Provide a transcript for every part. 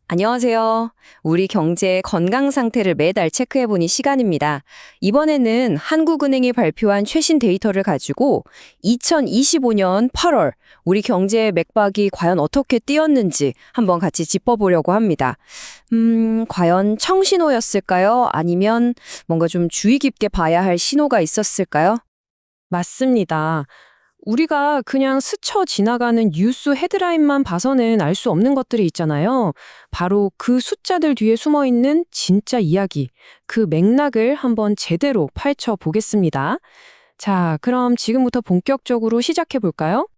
안녕하세요. 우리 경제의 건강 상태를 매달 체크해보니 시간입니다. 이번에는 한국은행이 발표한 최신 데이터를 가지고 2025년 8월 우리 경제의 맥박이 과연 어떻게 뛰었는지 한번 같이 짚어보려고 합니다. 과연 청신호였을까요? 아니면 뭔가 좀 주의 깊게 봐야 할 신호가 있었을까요? 맞습니다. 우리가 그냥 스쳐 지나가는 뉴스 헤드라인만 봐서는 알 수 없는 것들이 있잖아요. 바로 그 숫자들 뒤에 숨어 있는 진짜 이야기, 그 맥락을 한번 제대로 파헤쳐 보겠습니다. 자, 그럼 지금부터 본격적으로 시작해 볼까요?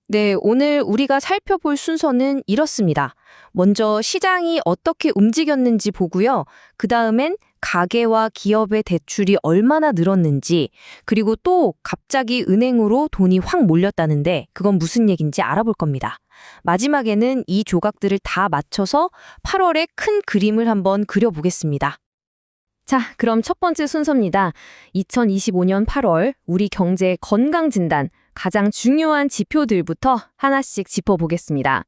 네, 오늘 우리가 살펴볼 순서는 이렇습니다. 먼저 시장이 어떻게 움직였는지 보고요. 그 다음엔 가계와 기업의 대출이 얼마나 늘었는지, 그리고 또 갑자기 은행으로 돈이 확 몰렸다는데 그건 무슨 얘기인지 알아볼 겁니다. 마지막에는 이 조각들을 다 맞춰서 8월의 큰 그림을 한번 그려보겠습니다. 자, 그럼 첫 번째 순서입니다. 2025년 8월 우리 경제의 건강 진단, 가장 중요한 지표들부터 하나씩 짚어보겠습니다.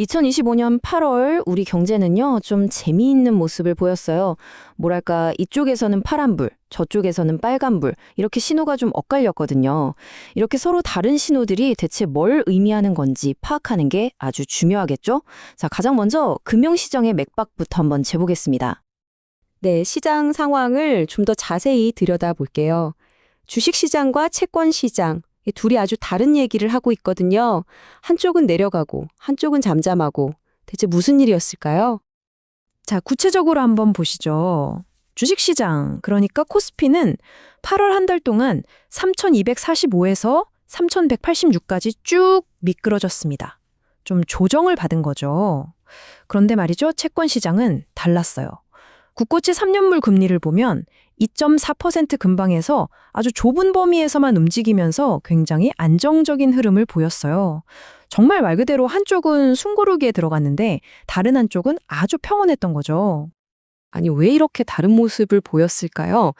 2025년 8월 우리 경제는요, 좀 재미있는 모습을 보였어요. 뭐랄까, 이쪽에서는 파란불, 저쪽에서는 빨간불, 이렇게 신호가 좀 엇갈렸거든요. 이렇게 서로 다른 신호들이 대체 뭘 의미하는 건지 파악하는 게 아주 중요하겠죠? 자, 가장 먼저 금융시장의 맥박부터 한번 재보겠습니다. 네, 시장 상황을 좀 더 자세히 들여다볼게요. 주식시장과 채권시장, 이 둘이 아주 다른 얘기를 하고 있거든요. 한쪽은 내려가고 한쪽은 잠잠하고 대체 무슨 일이었을까요? 자, 구체적으로 한번 보시죠. 주식시장, 그러니까 코스피는 8월 한 달 동안 3,245에서 3,186까지 쭉 미끄러졌습니다. 좀 조정을 받은 거죠. 그런데 말이죠, 채권시장은 달랐어요. 국고채 3년물 금리를 보면 2.4% 근방에서 아주 좁은 범위에서만 움직이면서 굉장히 안정적인 흐름을 보였어요. 정말 말 그대로 한쪽은 숨고르기에 들어갔는데 다른 한쪽은 아주 평온했던 거죠. 아니, 왜 이렇게 다른 모습을 보였을까요?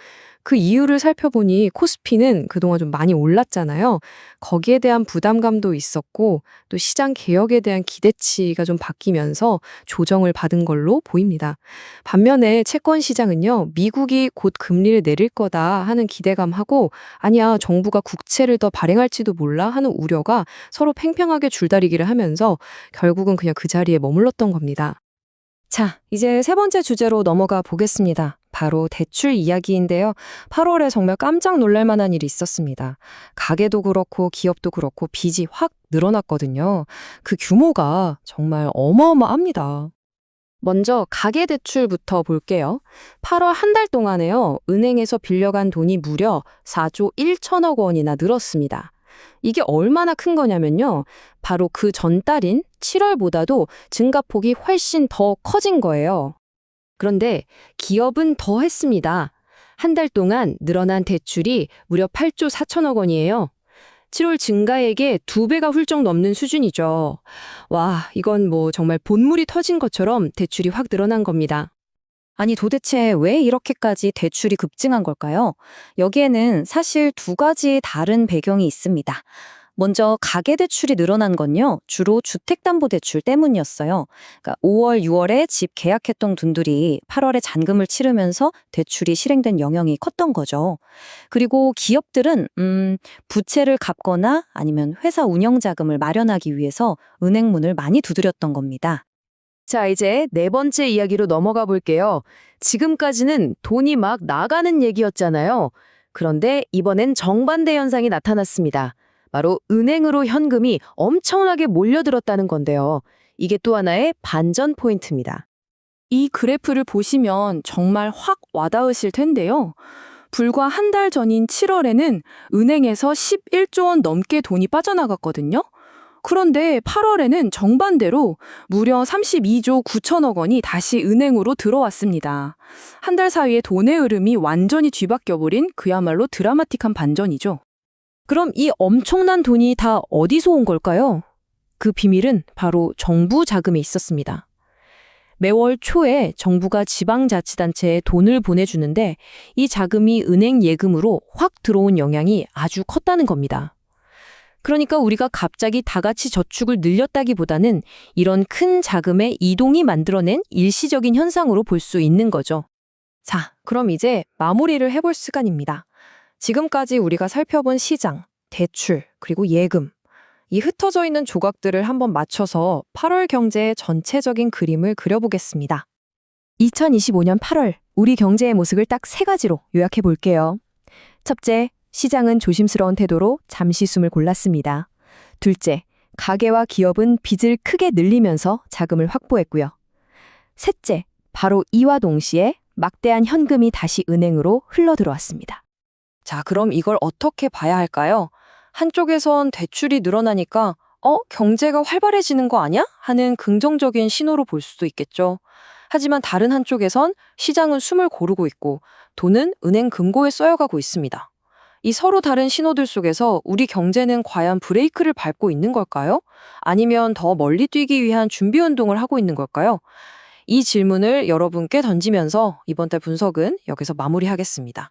그 이유를 살펴보니 코스피는 그동안 좀 많이 올랐잖아요. 거기에 대한 부담감도 있었고 또 시장 개혁에 대한 기대치가 좀 바뀌면서 조정을 받은 걸로 보입니다. 반면에 채권 시장은요, 미국이 곧 금리를 내릴 거다 하는 기대감하고 아니야, 정부가 국채를 더 발행할지도 몰라 하는 우려가 서로 팽팽하게 줄다리기를 하면서 결국은 그냥 그 자리에 머물렀던 겁니다. 자, 이제 세 번째 주제로 넘어가 보겠습니다. 바로 대출 이야기인데요. 8월에 정말 깜짝 놀랄 만한 일이 있었습니다. 가게도 그렇고 기업도 그렇고 빚이 확 늘어났거든요. 그 규모가 정말 어마어마합니다. 먼저 가계대출부터 볼게요. 8월 한 달 동안에요, 은행에서 빌려간 돈이 무려 4조 1천억 원이나 늘었습니다. 이게 얼마나 큰 거냐면요. 바로 그 전달인 7월보다도 증가폭이 훨씬 더 커진 거예요. 그런데 기업은 더 했습니다. 한 달 동안 늘어난 대출이 무려 8조 4천억 원이에요. 7월 증가액의 2배가 훌쩍 넘는 수준이죠. 와, 이건 뭐 정말 본물이 터진 것처럼 대출이 확 늘어난 겁니다. 아니, 도대체 왜 이렇게까지 대출이 급증한 걸까요? 여기에는 사실 두 가지 다른 배경이 있습니다. 먼저 가계대출이 늘어난 건요, 주로 주택담보대출 때문이었어요. 그러니까 5월, 6월에 집 계약했던 분들이 8월에 잔금을 치르면서 대출이 실행된 영향이 컸던 거죠. 그리고 기업들은 부채를 갚거나 아니면 회사 운영자금을 마련하기 위해서 은행 문을 많이 두드렸던 겁니다. 자, 이제 네 번째 이야기로 넘어가 볼게요. 지금까지는 돈이 막 나가는 얘기였잖아요. 그런데 이번엔 정반대 현상이 나타났습니다. 바로 은행으로 현금이 엄청나게 몰려들었다는 건데요. 이게 또 하나의 반전 포인트입니다. 이 그래프를 보시면 정말 확 와닿으실 텐데요. 불과 한 달 전인 7월에는 은행에서 11조 원 넘게 돈이 빠져나갔거든요. 그런데 8월에는 정반대로 무려 32조 9천억 원이 다시 은행으로 들어왔습니다. 한 달 사이에 돈의 흐름이 완전히 뒤바뀌어버린 그야말로 드라마틱한 반전이죠. 그럼 이 엄청난 돈이 다 어디서 온 걸까요? 그 비밀은 바로 정부 자금에 있었습니다. 매월 초에 정부가 지방자치단체에 돈을 보내주는데 이 자금이 은행 예금으로 확 들어온 영향이 아주 컸다는 겁니다. 그러니까 우리가 갑자기 다 같이 저축을 늘렸다기보다는 이런 큰 자금의 이동이 만들어낸 일시적인 현상으로 볼 수 있는 거죠. 자, 그럼 이제 마무리를 해볼 시간입니다. 지금까지 우리가 살펴본 시장, 대출, 그리고 예금. 이 흩어져 있는 조각들을 한번 맞춰서 8월 경제의 전체적인 그림을 그려보겠습니다. 2025년 8월, 우리 경제의 모습을 딱 세 가지로 요약해 볼게요. 첫째, 시장은 조심스러운 태도로 잠시 숨을 골랐습니다. 둘째, 가계와 기업은 빚을 크게 늘리면서 자금을 확보했고요. 셋째, 바로 이와 동시에 막대한 현금이 다시 은행으로 흘러들어왔습니다. 자, 그럼 이걸 어떻게 봐야 할까요? 한쪽에선 대출이 늘어나니까 경제가 활발해지는 거 아니야? 하는 긍정적인 신호로 볼 수도 있겠죠. 하지만 다른 한쪽에선 시장은 숨을 고르고 있고 돈은 은행 금고에 써여가고 있습니다. 이 서로 다른 신호들 속에서 우리 경제는 과연 브레이크를 밟고 있는 걸까요? 아니면 더 멀리 뛰기 위한 준비 운동을 하고 있는 걸까요? 이 질문을 여러분께 던지면서 이번 달 분석은 여기서 마무리하겠습니다.